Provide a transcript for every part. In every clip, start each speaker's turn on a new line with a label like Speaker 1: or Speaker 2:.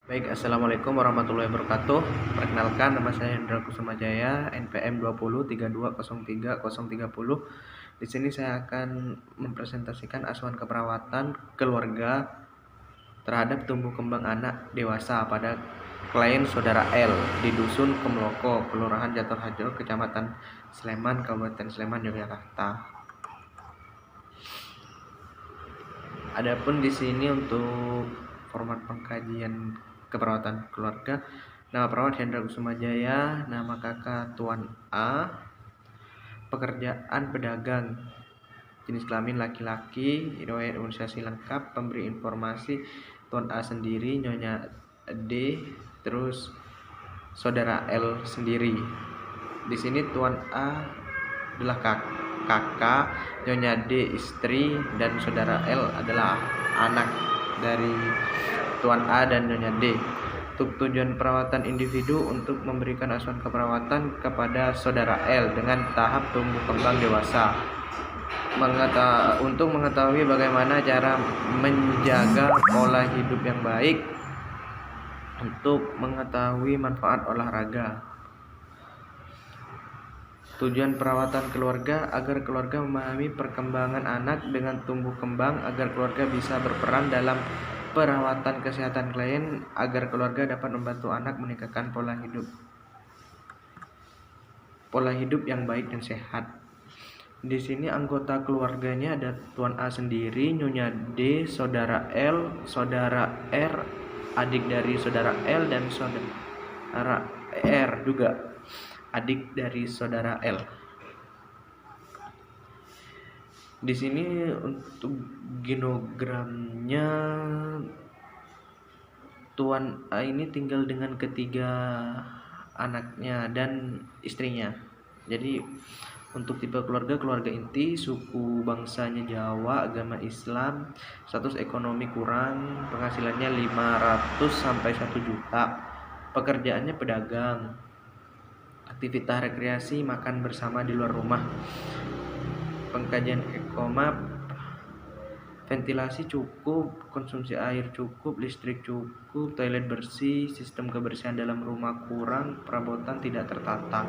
Speaker 1: Baik, assalamualaikum warahmatullahi wabarakatuh. Perkenalkan, nama saya Hendra Kusumajaya, NPM 2032030030. Di sini saya akan mempresentasikan asuhan keperawatan keluarga terhadap tumbuh kembang anak dewasa pada klien saudara L di Dusun Kemloko, Kelurahan Jatuh Harjo, Kecamatan Sleman, Kabupaten Sleman, Yogyakarta. Adapun di sini untuk format pengkajian keperawatan keluarga, nama perawat Hendra Kusumajaya, nama kakak Tuan A, pekerjaan pedagang, jenis kelamin laki-laki, riwayat imunisasi lengkap, pemberi informasi Tuan A sendiri, Nyonya D, terus saudara L sendiri. Di sini Tuan A adalah kakak, Nyonya D istri, dan saudara L adalah anak dari Tuan A dan Nyonya D. Untuk tujuan perawatan individu untuk memberikan asuhan keperawatan kepada saudara L dengan tahap tumbuh kembang dewasa. Untuk mengetahui bagaimana cara menjaga pola hidup yang baik, untuk mengetahui manfaat olahraga. Tujuan perawatan keluarga agar keluarga memahami perkembangan anak dengan tumbuh kembang, agar keluarga bisa berperan dalam perawatan kesehatan klien, agar keluarga dapat membantu anak meningkatkan pola hidup yang baik dan sehat. Di sini anggota keluarganya ada Tuan A sendiri, Nyonya D, saudara L, saudara R, adik dari saudara L, dan saudara R juga, adik dari saudara L. Di sini untuk genogramnya, Tuan A ini tinggal dengan ketiga anaknya dan istrinya. Jadi untuk tipe keluarga inti, suku bangsanya Jawa, agama Islam, status ekonomi kurang, penghasilannya 500 sampai 1 juta. Pekerjaannya pedagang. Aktivitas rekreasi, makan bersama di luar rumah. Pengkajian ECOMAP, ventilasi cukup, konsumsi air cukup, listrik cukup, toilet bersih, sistem kebersihan dalam rumah kurang, perabotan tidak tertata,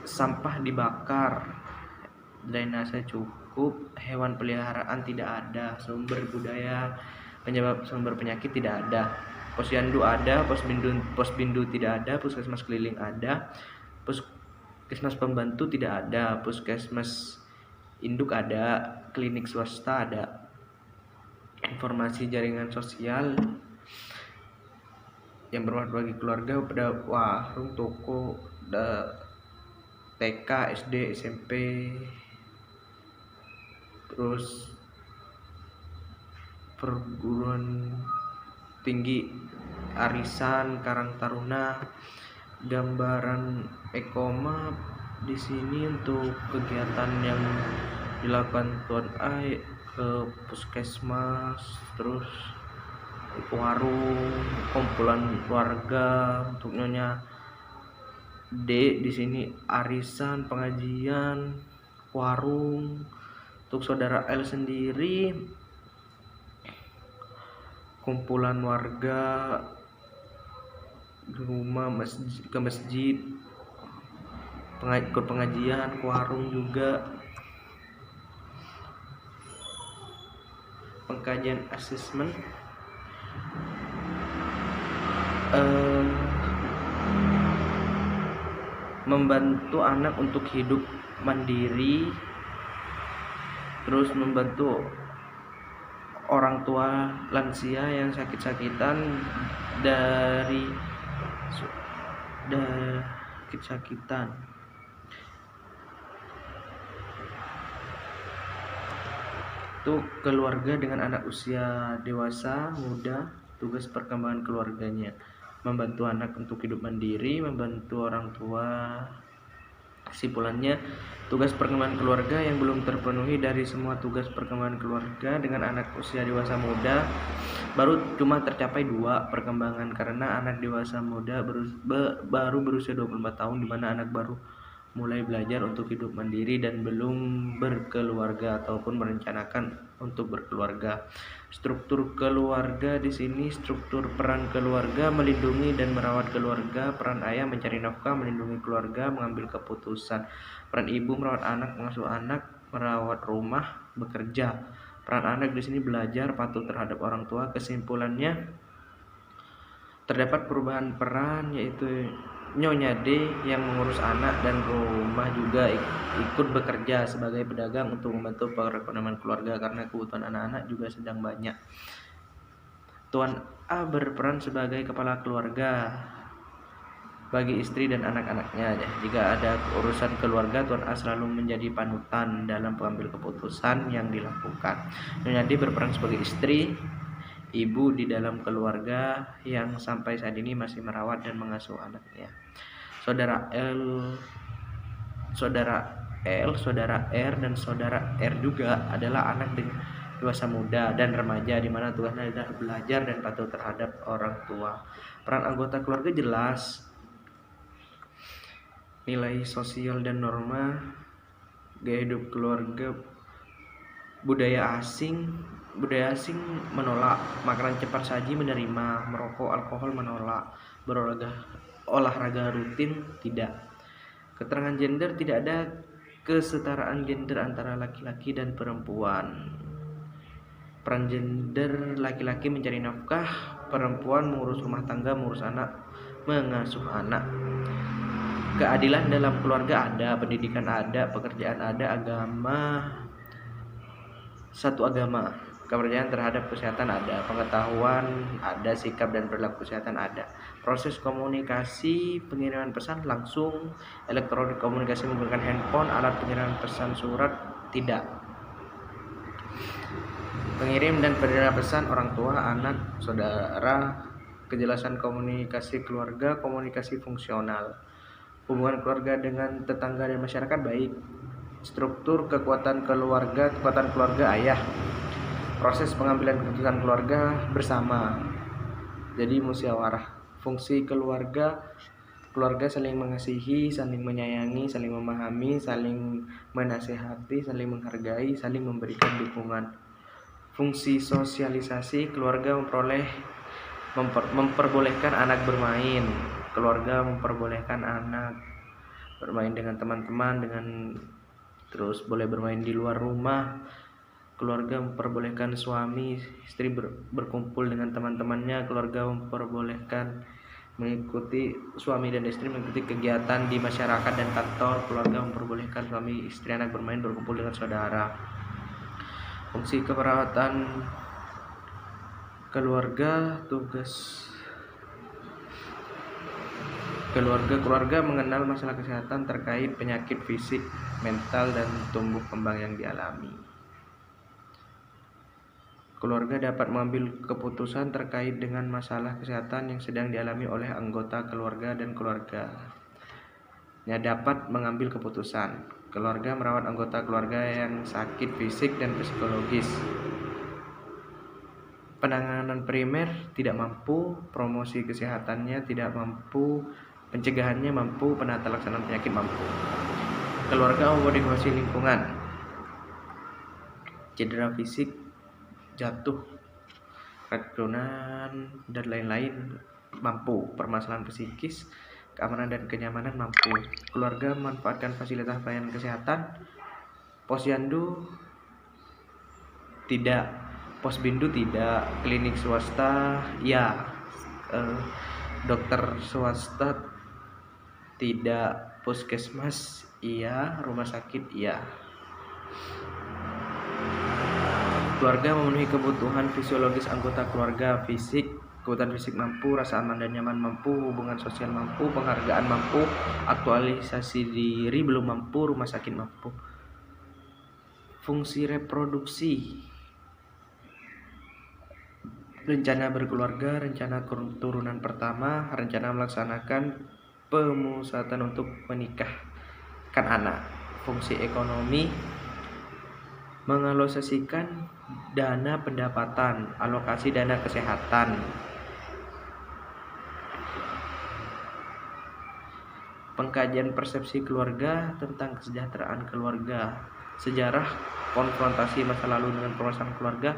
Speaker 1: sampah dibakar, drainase cukup, hewan peliharaan tidak ada, sumber budaya penyebab sumber penyakit tidak ada, posyandu ada, posbindu tidak ada, puskesmas keliling ada, puskesmas pembantu tidak ada, puskesmas induk ada, klinik swasta ada. Informasi jaringan sosial yang bermanfaat bagi keluarga pada warung, toko, TK, SD, SMP, terus perguruan tinggi, arisan, Karang Taruna, gambaran ECOMAP. Di sini untuk kegiatan yang dilakukan Tuan A ke puskesmas, terus warung, kumpulan keluarga. Untuk Nyonya D di sini arisan, pengajian, warung. Untuk saudara L sendiri kumpulan warga, di rumah, ke masjid, ikut pengajian, ke warung juga. Pengkajian asesmen, membantu anak untuk hidup mandiri, terus membantu orang tua lansia yang sakit-sakitan dari sakit-sakitan. Untuk keluarga dengan anak usia dewasa muda, tugas perkembangan keluarganya membantu anak untuk hidup mandiri, membantu orang tua. Kesimpulannya, tugas perkembangan keluarga yang belum terpenuhi dari semua tugas perkembangan keluarga dengan anak usia dewasa muda baru cuma tercapai 2 perkembangan, karena anak dewasa muda baru berusia 24 tahun, di mana anak baru mulai belajar untuk hidup mandiri dan belum berkeluarga ataupun merencanakan untuk berkeluarga. Struktur keluarga di sini, struktur peran keluarga: melindungi dan merawat keluarga, peran ayah mencari nafkah, melindungi keluarga, mengambil keputusan, peran ibu merawat anak, mengasuh anak, merawat rumah, bekerja. Peran anak di sini belajar, patuh terhadap orang tua. Kesimpulannya, terdapat perubahan peran, yaitu Nyonya D yang mengurus anak dan rumah juga ikut bekerja sebagai pedagang untuk membantu perekonomian keluarga karena kebutuhan anak-anak juga sedang banyak. Tuan A berperan sebagai kepala keluarga bagi istri dan anak-anaknya. Jika ada urusan keluarga, Tuan A selalu menjadi panutan dalam pengambil keputusan yang dilakukan. Nyonya D berperan sebagai istri, ibu di dalam keluarga yang sampai saat ini masih merawat dan mengasuh anaknya. Saudara saudara R, dan saudara R juga adalah anak dewasa muda dan remaja, di mana tugasnya adalah belajar dan patuh terhadap orang tua. Peran anggota keluarga jelas. Nilai sosial dan norma, gaya hidup keluarga. Budaya asing menolak, makanan cepat saji menerima, merokok, alkohol menolak, berolahraga rutin tidak. Keterangan gender: tidak ada kesetaraan gender antara laki-laki dan perempuan. Peran gender: laki-laki mencari nafkah, perempuan mengurus rumah tangga, mengurus anak, mengasuh anak. Keadilan dalam keluarga ada, pendidikan ada, pekerjaan ada, satu agama, kepercayaan terhadap kesehatan ada, pengetahuan ada, sikap dan perilaku kesehatan ada. Proses komunikasi: pengiriman pesan langsung, elektronik, komunikasi menggunakan handphone, alat pengiriman pesan surat tidak. Pengirim dan penerima pesan: orang tua, anak, saudara. Kejelasan komunikasi keluarga: komunikasi fungsional. Hubungan keluarga dengan tetangga dan masyarakat baik. Struktur kekuatan keluarga ayah. Proses pengambilan keputusan keluarga bersama, jadi musyawarah. Fungsi keluarga saling mengasihi, saling menyayangi, saling memahami, saling menasehati, saling menghargai, saling memberikan dukungan. Fungsi sosialisasi: keluarga memperbolehkan anak bermain. Keluarga memperbolehkan anak bermain dengan teman-teman, terus boleh bermain di luar rumah. Keluarga memperbolehkan suami istri berkumpul dengan teman-temannya. Keluarga memperbolehkan suami dan istri mengikuti kegiatan di masyarakat dan kantor. Keluarga memperbolehkan suami istri anak bermain berkumpul dengan saudara. Fungsi keperawatan keluarga, tugas keluarga mengenal masalah kesehatan terkait penyakit fisik, mental, dan tumbuh kembang yang dialami. Keluarga dapat mengambil keputusan terkait dengan masalah kesehatan yang sedang dialami oleh anggota keluarga dan keluarganya dapat mengambil keputusan. Keluarga merawat anggota keluarga yang sakit fisik dan psikologis. Penanganan primer tidak mampu, promosi kesehatannya tidak mampu, pencegahannya mampu, penata laksanaan penyakit mampu. Keluarga memodifikasi lingkungan. Cedera fisik, jatuh, keracunan, dan lain-lain mampu. Permasalahan psikis, keamanan dan kenyamanan mampu. Keluarga memanfaatkan fasilitas pelayanan kesehatan. Posyandu tidak, posbindu tidak, klinik swasta ya, dokter swasta tidak, puskesmas iya, rumah sakit iya. Keluarga memenuhi kebutuhan fisiologis anggota keluarga. Kebutuhan fisik mampu, rasa aman dan nyaman mampu, hubungan sosial mampu, penghargaan mampu, aktualisasi diri belum mampu, rumah sakit mampu. Fungsi reproduksi: rencana berkeluarga, rencana keturunan pertama, rencana melaksanakan pemusatan untuk menikahkan anak. Fungsi ekonomi: mengalokasikan dana pendapatan, alokasi dana kesehatan. pengkajian persepsi keluarga tentang kesejahteraan keluarga, sejarah konfrontasi masa lalu dengan permasalahan keluarga.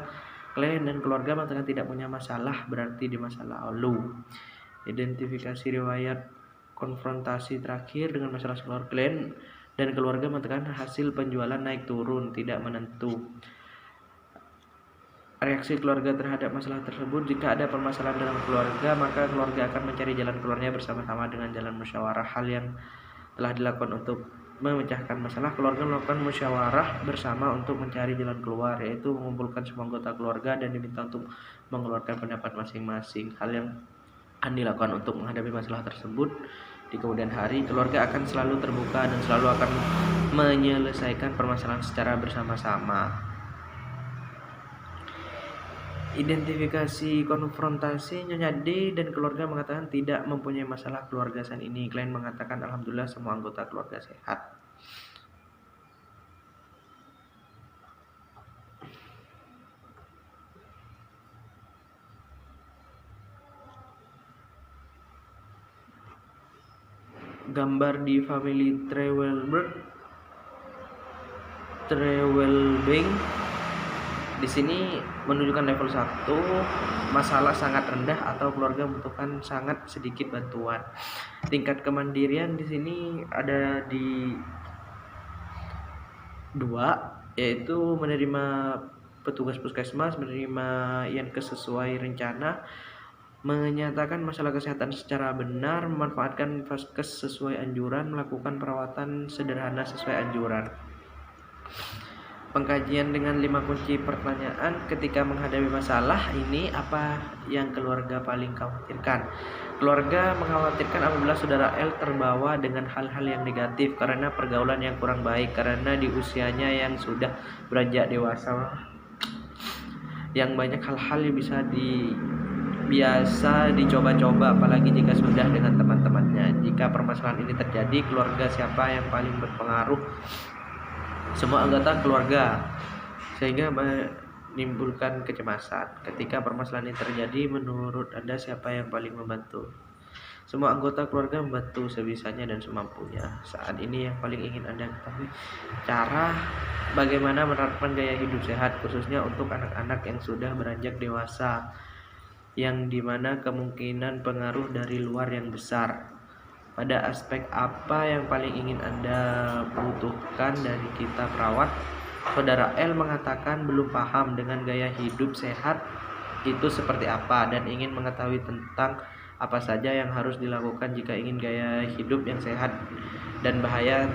Speaker 1: Klien dan keluarga mengatakan tidak punya masalah, berarti di masa lalu. Identifikasi riwayat konfrontasi terakhir dengan masalah keluarga. Klien dan keluarga mengatakan hasil penjualan naik turun, tidak menentu. Reaksi keluarga terhadap masalah tersebut. Jika ada permasalahan dalam keluarga, maka keluarga akan mencari jalan keluarnya bersama-sama dengan jalan musyawarah. Hal yang telah dilakukan untuk memecahkan masalah, keluarga melakukan musyawarah bersama untuk mencari jalan keluar, yaitu mengumpulkan semua anggota keluarga dan diminta untuk mengeluarkan pendapat masing-masing. Hal yang akan dilakukan untuk menghadapi masalah tersebut di kemudian hari, keluarga akan selalu terbuka dan selalu akan menyelesaikan permasalahan secara bersama-sama. Identifikasi konfrontasi. Nyonya D dan keluarga mengatakan tidak mempunyai masalah keluarga saat ini. Klien mengatakan alhamdulillah semua anggota keluarga sehat. Gambar di family travel bank. Di sini menunjukkan level 1, masalah sangat rendah atau keluarga membutuhkan sangat sedikit bantuan. Tingkat kemandirian di sini ada di 2, yaitu menerima petugas puskesmas, menerima Yankes sesuai rencana, menyatakan masalah kesehatan secara benar, memanfaatkan vaskes sesuai anjuran, melakukan perawatan sederhana sesuai anjuran. Pengkajian dengan 5 kunci pertanyaan ketika menghadapi masalah ini. Apa yang keluarga paling khawatirkan? Keluarga mengkhawatirkan apabila saudara L terbawa dengan hal-hal yang negatif karena pergaulan yang kurang baik, karena di usianya yang sudah beranjak dewasa, yang banyak hal-hal yang biasa dicoba-coba, apalagi jika sudah dengan teman-temannya. Jika permasalahan ini terjadi, keluarga siapa yang paling berpengaruh? Semua anggota keluarga, sehingga menimbulkan kecemasan. Ketika permasalahan ini terjadi, menurut Anda siapa yang paling membantu? Semua anggota keluarga membantu sebisanya dan semampunya. Saat ini yang paling ingin Anda ketahui cara bagaimana menerapkan gaya hidup sehat, khususnya untuk anak-anak yang sudah beranjak dewasa, yang dimana kemungkinan pengaruh dari luar yang besar. Pada aspek apa yang paling ingin Anda butuhkan dari kita perawat? Saudara L mengatakan belum paham dengan gaya hidup sehat itu seperti apa dan ingin mengetahui tentang apa saja yang harus dilakukan jika ingin gaya hidup yang sehat dan bahaya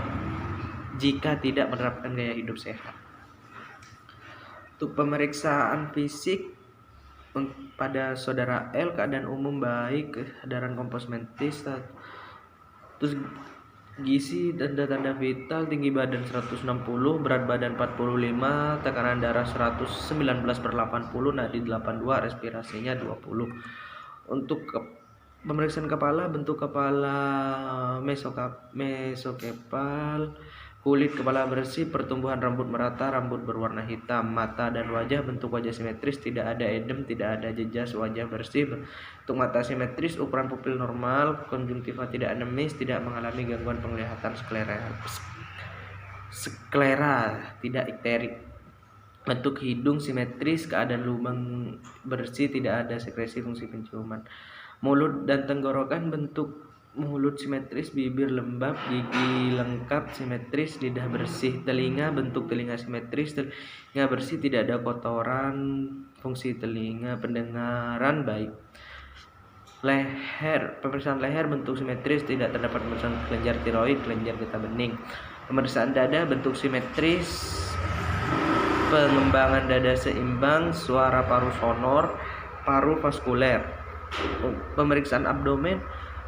Speaker 1: jika tidak menerapkan gaya hidup sehat. Untuk pemeriksaan fisik pada saudara L, keadaan umum baik, kesadaran kompos mentis, terus gizi, tanda-tanda vital, tinggi badan 160, berat badan 45, tekanan darah 119/80, nadi 82, respirasinya 20. Untuk pemeriksaan kepala, bentuk kepala mesokepal, kulit kepala bersih, pertumbuhan rambut merata, rambut berwarna hitam, mata dan wajah, bentuk wajah simetris, tidak ada edem, tidak ada jejas wajah bersih. Untuk mata simetris, ukuran pupil normal, konjungtiva tidak anemis, tidak mengalami gangguan penglihatan, sklera tidak ikterik. Bentuk hidung simetris, keadaan lubang bersih, tidak ada sekresi fungsi penciuman. Mulut dan tenggorokan, bentuk mulut simetris, bibir lembab, gigi lengkap simetris, lidah bersih. Telinga, bentuk telinga simetris, telinga bersih, tidak ada kotoran, fungsi telinga, pendengaran baik. Leher, pemeriksaan leher, bentuk simetris, tidak terdapat pemeriksaan kelenjar tiroid, kelenjar getah bening. Pemeriksaan dada, bentuk simetris, pengembangan dada seimbang, suara paru sonor, paru vaskuler. Pemeriksaan abdomen,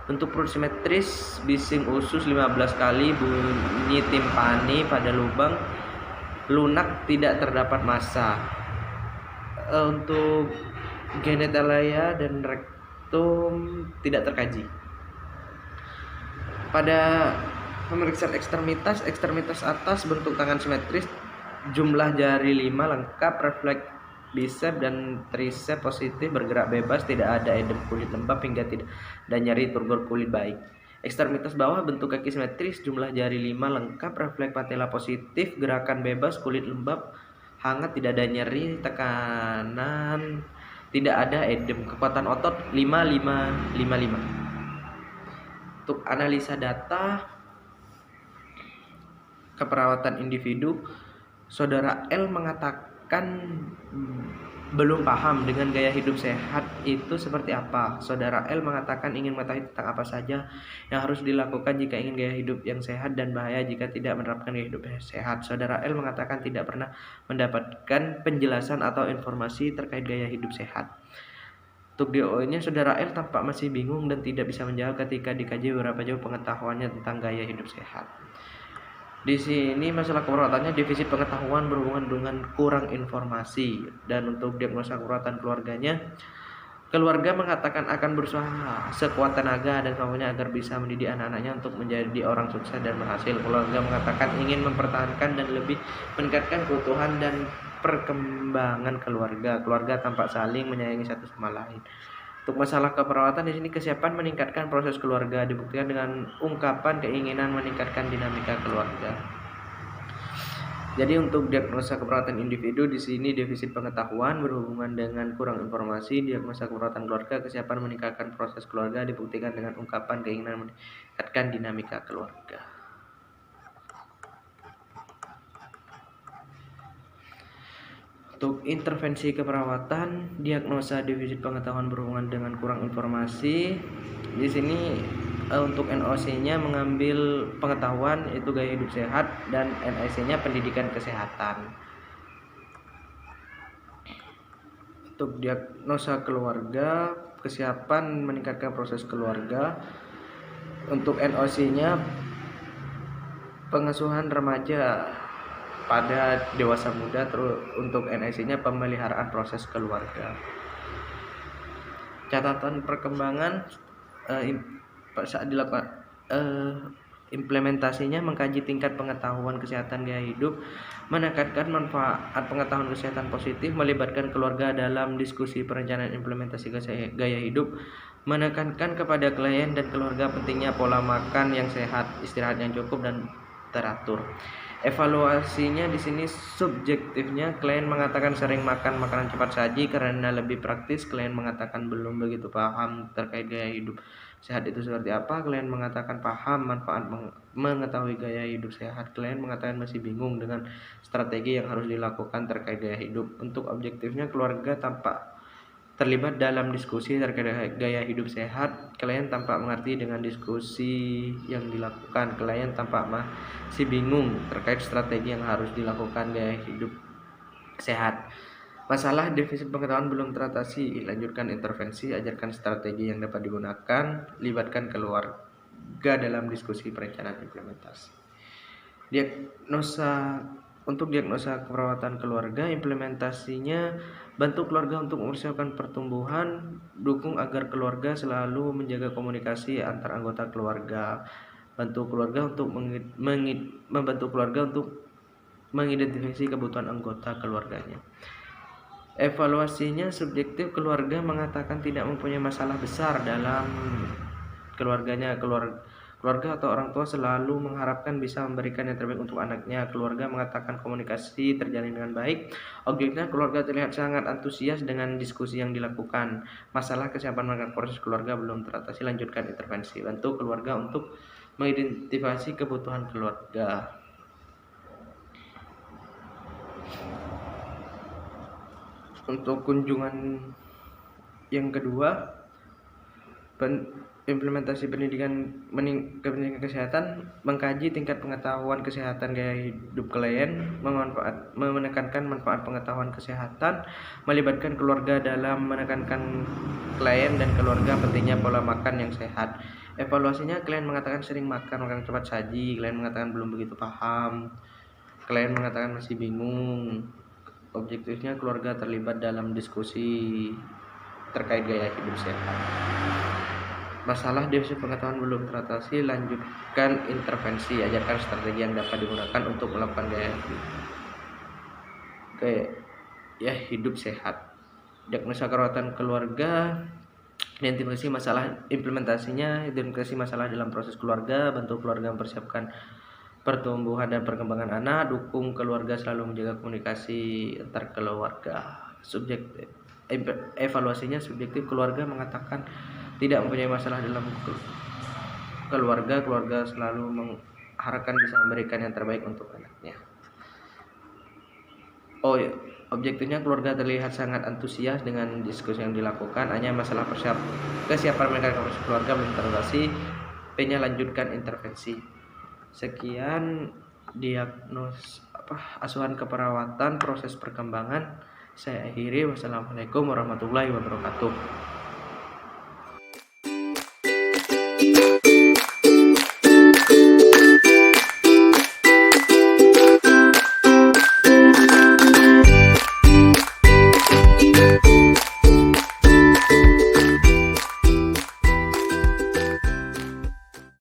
Speaker 1: bentuk perut simetris, bising usus 15 kali, bunyi timpani pada lubang, lunak, tidak terdapat massa. Untuk genitalia dan rektum tidak terkaji. Pada pemeriksaan ekstremitas atas, bentuk tangan simetris, jumlah jari 5 lengkap, refleks bicep dan tricep positif, bergerak bebas, tidak ada edem kulit lembab hingga tidak ada nyeri, turgor kulit baik. Ekstremitas bawah bentuk kaki simetris, jumlah jari 5 lengkap, refleks patella positif, gerakan bebas, kulit lembab, hangat, tidak ada nyeri, tekanan, tidak ada edem, kekuatan otot 5555. Untuk analisa data keperawatan individu, Saudara L mengatakan belum paham dengan gaya hidup sehat itu seperti apa. Saudara L mengatakan ingin mengetahui tentang apa saja yang harus dilakukan jika ingin gaya hidup yang sehat dan bahaya jika tidak menerapkan gaya hidup sehat. Saudara L mengatakan tidak pernah mendapatkan penjelasan atau informasi terkait gaya hidup sehat. Untuk DO-nya, Saudara L tampak masih bingung dan tidak bisa menjawab ketika dikaji beberapa jauh pengetahuannya tentang gaya hidup sehat. Di sini masalah keperawatannya defisit pengetahuan berhubungan dengan kurang informasi. Dan untuk diagnosa keperawatan keluarganya, keluarga mengatakan akan berusaha sekuat tenaga dan semampunya agar bisa mendidik anak-anaknya untuk menjadi orang sukses dan berhasil. Keluarga mengatakan ingin mempertahankan dan lebih meningkatkan keutuhan dan perkembangan keluarga. Keluarga tampak saling menyayangi satu sama lain. Untuk masalah keperawatan di sini kesiapan meningkatkan proses keluarga dibuktikan dengan ungkapan keinginan meningkatkan dinamika keluarga. Jadi untuk diagnosa keperawatan individu di sini defisit pengetahuan berhubungan dengan kurang informasi, diagnosa keperawatan keluarga kesiapan meningkatkan proses keluarga dibuktikan dengan ungkapan keinginan meningkatkan dinamika keluarga. Untuk intervensi keperawatan, diagnosa defisit pengetahuan berhubungan dengan kurang informasi. Di sini untuk NOC-nya mengambil pengetahuan itu gaya hidup sehat dan NIC-nya pendidikan kesehatan. Untuk diagnosa keluarga, kesiapan meningkatkan proses keluarga. Untuk NOC-nya pengasuhan remaja pada dewasa muda, terus untuk NIC-nya pemeliharaan proses keluarga. Catatan perkembangan saat dilakukan implementasinya mengkaji tingkat pengetahuan kesehatan gaya hidup, menekankan manfaat pengetahuan kesehatan positif, melibatkan keluarga dalam diskusi perencanaan implementasi gaya hidup, menekankan kepada klien dan keluarga pentingnya pola makan yang sehat, istirahat yang cukup dan teratur. Evaluasinya di sini subjektifnya, klien mengatakan sering makan makanan cepat saji karena lebih praktis. Klien mengatakan belum begitu paham terkait gaya hidup sehat itu seperti apa. Klien mengatakan paham manfaat mengetahui gaya hidup sehat. Klien mengatakan masih bingung dengan strategi yang harus dilakukan terkait gaya hidup. Untuk objektifnya, keluarga tampak terlibat dalam diskusi terkait gaya hidup sehat. Klien tampak mengerti dengan diskusi yang dilakukan. Klien tampak masih bingung terkait strategi yang harus dilakukan gaya hidup sehat. Masalah defisit pengetahuan belum teratasi. Lanjutkan intervensi, ajarkan strategi yang dapat digunakan, libatkan keluarga dalam diskusi perencanaan implementasi. Untuk diagnosa keperawatan keluarga, implementasinya bantu keluarga untuk mempersiapkan pertumbuhan, dukung agar keluarga selalu menjaga komunikasi antar anggota keluarga, membantu keluarga untuk mengidentifikasi kebutuhan anggota keluarganya. Evaluasinya subjektif, keluarga mengatakan tidak mempunyai masalah besar dalam keluarganya. Keluarga atau orang tua selalu mengharapkan bisa memberikan yang terbaik untuk anaknya. Keluarga mengatakan komunikasi terjalin dengan baik. Objeknya, keluarga terlihat sangat antusias dengan diskusi yang dilakukan. Masalah kesiapan melakukan proses keluarga belum teratasi. Lanjutkan intervensi, bantu keluarga untuk mengidentifikasi kebutuhan keluarga. Untuk kunjungan yang kedua, implementasi pendidikan kesehatan, mengkaji tingkat pengetahuan kesehatan gaya hidup klien, menekankan manfaat pengetahuan kesehatan, melibatkan keluarga dalam menekankan klien dan keluarga pentingnya pola makan yang sehat. Evaluasinya, klien mengatakan sering makan makanan cepat saji. Klien mengatakan belum begitu paham. Klien mengatakan masih bingung. Objektifnya, keluarga terlibat dalam diskusi terkait gaya hidup sehat. Masalah defisit pengetahuan belum teratasi. Lanjutkan intervensi, ajarkan strategi yang dapat digunakan untuk melakukan gaya hidup sehat. Diagnosa keperawatan keluarga, Identifikasi masalah implementasinya, identifikasi masalah dalam proses keluarga, bantu keluarga mempersiapkan pertumbuhan dan perkembangan anak, dukung keluarga selalu menjaga komunikasi antar keluarga. Evaluasinya subjektif, keluarga mengatakan tidak mempunyai masalah dalam keluarga, keluarga selalu mengharapkan bisa memberikan yang terbaik untuk anaknya. Objektifnya keluarga terlihat sangat antusias dengan diskusi yang dilakukan, hanya masalah kesiapan mereka dalam keluarga belum teratasi. P-nya lanjutkan intervensi. Sekian asuhan keperawatan proses perkembangan. Saya akhiri. Wassalamualaikum warahmatullahi wabarakatuh.